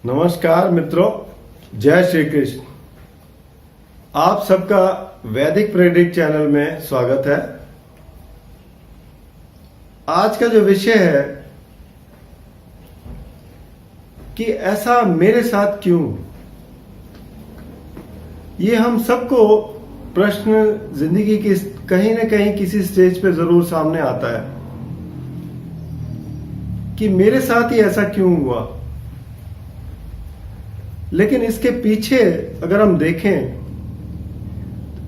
नमस्कार मित्रों, जय श्री कृष्ण। आप सबका वैदिक प्रेडिक्ट चैनल में स्वागत है। आज का जो विषय है कि ऐसा मेरे साथ क्यों, ये हम सबको प्रश्न जिंदगी की कहीं ना कहीं किसी स्टेज पे जरूर सामने आता है कि मेरे साथ ही ऐसा क्यों हुआ। लेकिन इसके पीछे अगर हम देखें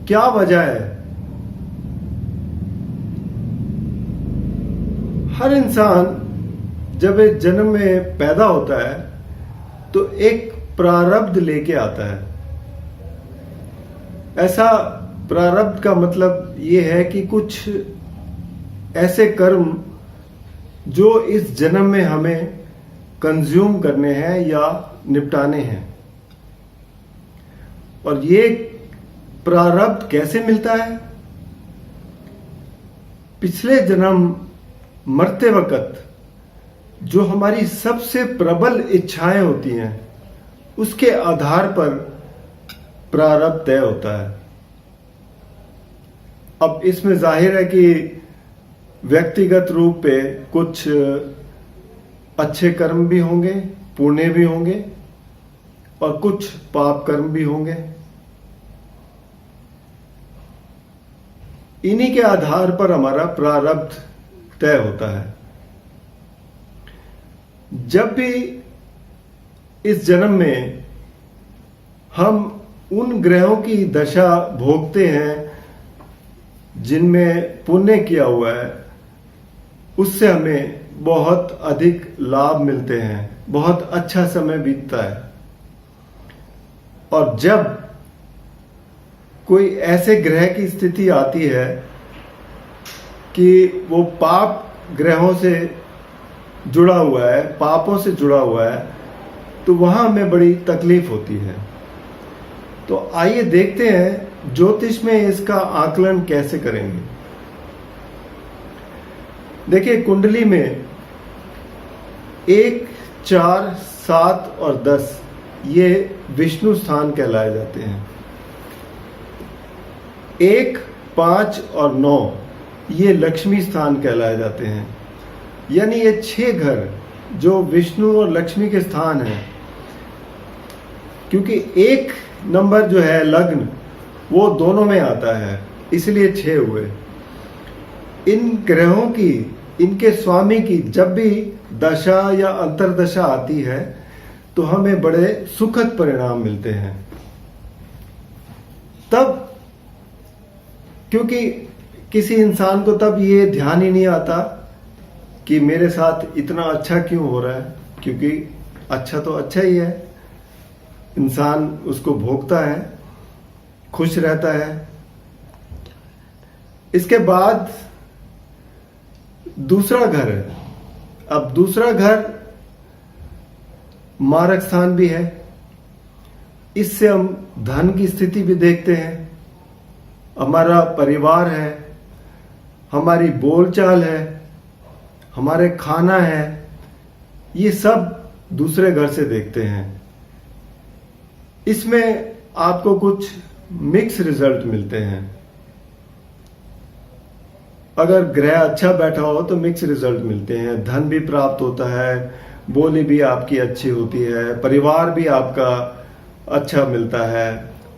क्या वजह है। हर इंसान जब एक जन्म में पैदा होता है तो एक प्रारब्ध लेके आता है। ऐसा प्रारब्ध का मतलब ये है कि कुछ ऐसे कर्म जो इस जन्म में हमें कंज्यूम करने हैं या निपटाने हैं। और ये प्रारब्ध कैसे मिलता है? पिछले जन्म मरते वक्त जो हमारी सबसे प्रबल इच्छाएं होती हैं उसके आधार पर प्रारब्ध तय होता है। अब इसमें जाहिर है कि व्यक्तिगत रूप पे कुछ अच्छे कर्म भी होंगे, पुण्य भी होंगे और कुछ पाप कर्म भी होंगे। इन्हीं के आधार पर हमारा प्रारब्ध तय होता है। जब भी इस जन्म में हम उन ग्रहों की दशा भोगते हैं जिनमें पुण्य किया हुआ है, उससे हमें बहुत अधिक लाभ मिलते हैं, बहुत अच्छा समय बीतता है। और जब कोई ऐसे ग्रह की स्थिति आती है कि वो पाप ग्रहों से जुड़ा हुआ है, पापों से जुड़ा हुआ है, तो वहां हमें बड़ी तकलीफ होती है। तो आइए देखते हैं ज्योतिष में इसका आकलन कैसे करेंगे। देखिए, कुंडली में 1, 4, 7 और 10 ये विष्णु स्थान कहलाए जाते हैं। 1, 5 और 9 ये लक्ष्मी स्थान कहलाए जाते हैं। यानी ये 6 घर जो विष्णु और लक्ष्मी के स्थान हैं। क्योंकि 1 नंबर जो है लग्न, वो दोनों में आता है, इसलिए 6 हुए। इन ग्रहों की, इनके स्वामी की जब भी दशा या अंतरदशा आती है तो हमें बड़े सुखद परिणाम मिलते हैं। तब क्योंकि किसी इंसान को तब ये ध्यान ही नहीं आता कि मेरे साथ इतना अच्छा क्यों हो रहा है, क्योंकि अच्छा तो अच्छा ही है, इंसान उसको भोगता है, खुश रहता है। इसके बाद दूसरा घर है। अब दूसरा घर मारक स्थान भी है। इससे हम धन की स्थिति भी देखते हैं, हमारा परिवार है, हमारी बोलचाल है, हमारे खाना है, ये सब दूसरे घर से देखते हैं। इसमें आपको कुछ मिक्स रिजल्ट मिलते हैं। अगर ग्रह अच्छा बैठा हो तो मिक्स रिजल्ट मिलते हैं। धन भी प्राप्त होता है, बोली भी आपकी अच्छी होती है, परिवार भी आपका अच्छा मिलता है।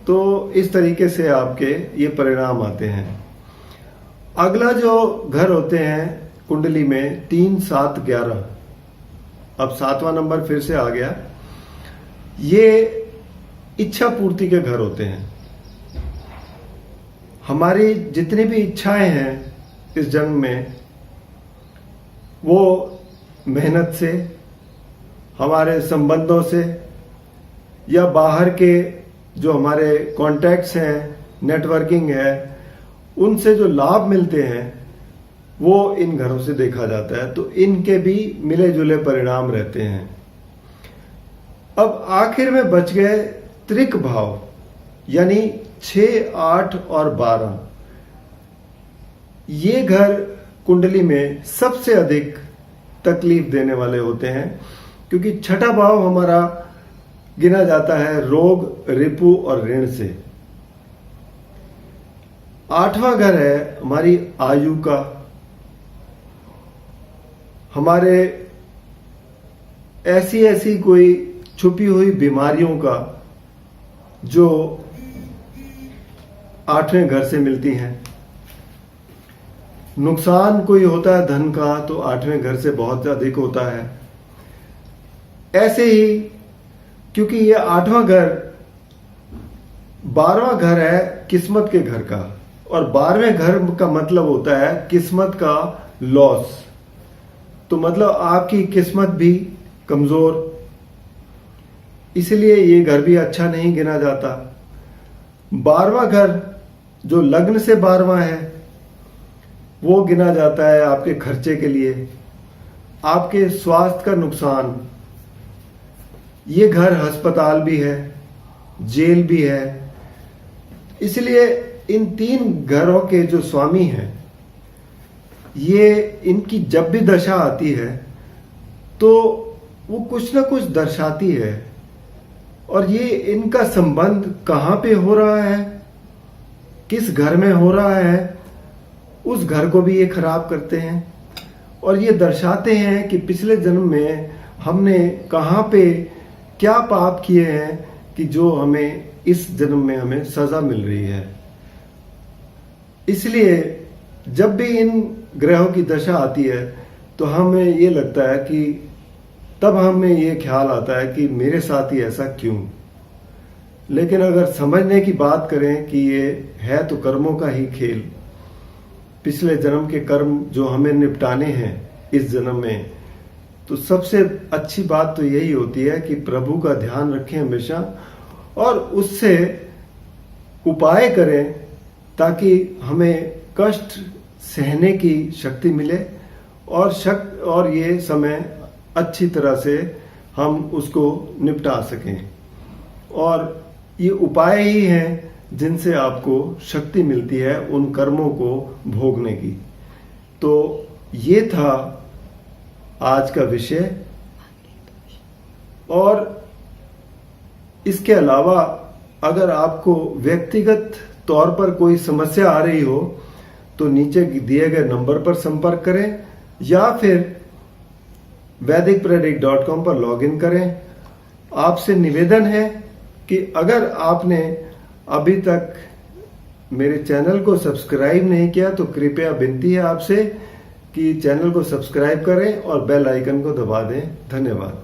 तो इस तरीके से आपके ये परिणाम आते हैं। अगला जो घर होते हैं कुंडली में 3, 7, 11, अब 7वां नंबर फिर से आ गया। ये इच्छा पूर्ति के घर होते हैं। हमारी जितनी भी इच्छाएं हैं इस जन्म में, वो मेहनत से, हमारे संबंधों से या बाहर के जो हमारे कॉन्टैक्ट्स हैं, नेटवर्किंग है, उनसे जो लाभ मिलते हैं वो इन घरों से देखा जाता है। तो इनके भी मिले जुले परिणाम रहते हैं। अब आखिर में बच गए त्रिक भाव, यानी 6, 8 और 12। ये घर कुंडली में सबसे अधिक तकलीफ देने वाले होते हैं, क्योंकि छठा भाव हमारा गिना जाता है रोग, रिपु और ऋण से। 8वां घर है हमारी आयु का, हमारे ऐसी ऐसी कोई छुपी हुई बीमारियों का जो 8वें घर से मिलती हैं। नुकसान कोई होता है धन का तो 8वें घर से बहुत अधिक होता है। ऐसे ही क्योंकि ये 8वां घर 12वां घर है किस्मत के घर का, और 12वें घर का मतलब होता है किस्मत का लॉस। तो मतलब आपकी किस्मत भी कमजोर, इसलिए ये घर भी अच्छा नहीं गिना जाता। 12वां घर जो लग्न से 12वां है वो गिना जाता है आपके खर्चे के लिए, आपके स्वास्थ्य का नुकसान। ये घर अस्पताल भी है, जेल भी है। इसलिए इन 3 घरों के जो स्वामी हैं, ये इनकी जब भी दशा आती है तो वो कुछ ना कुछ दर्शाती है। और ये इनका संबंध कहाँ पे हो रहा है, किस घर में हो रहा है, उस घर को भी ये खराब करते हैं। और ये दर्शाते हैं कि पिछले जन्म में हमने कहाँ पे क्या पाप किए हैं कि जो हमें इस जन्म में हमें सजा मिल रही है। इसलिए जब भी इन ग्रहों की दशा आती है तो हमें ये लगता है कि तब हमें ये ख्याल आता है कि मेरे साथ ही ऐसा क्यों। लेकिन अगर समझने की बात करें कि ये है तो कर्मों का ही खेल, पिछले जन्म के कर्म जो हमें निपटाने हैं इस जन्म में, तो सबसे अच्छी बात तो यही होती है कि प्रभु का ध्यान रखें हमेशा और उससे उपाय करें ताकि हमें कष्ट सहने की शक्ति मिले और ये समय अच्छी तरह से हम उसको निपटा सकें। और ये उपाय ही हैं जिनसे आपको शक्ति मिलती है उन कर्मों को भोगने की। तो ये था आज का विषय। और इसके अलावा अगर आपको व्यक्तिगत तौर पर कोई समस्या आ रही हो तो नीचे दिए गए नंबर पर संपर्क करें या फिर vedicpredict.com पर लॉगिन करें। आपसे निवेदन है कि अगर आपने अभी तक मेरे चैनल को सब्सक्राइब नहीं किया तो कृपया विनती है आपसे कि चैनल को सब्सक्राइब करें और बेल आइकन को दबा दें। धन्यवाद।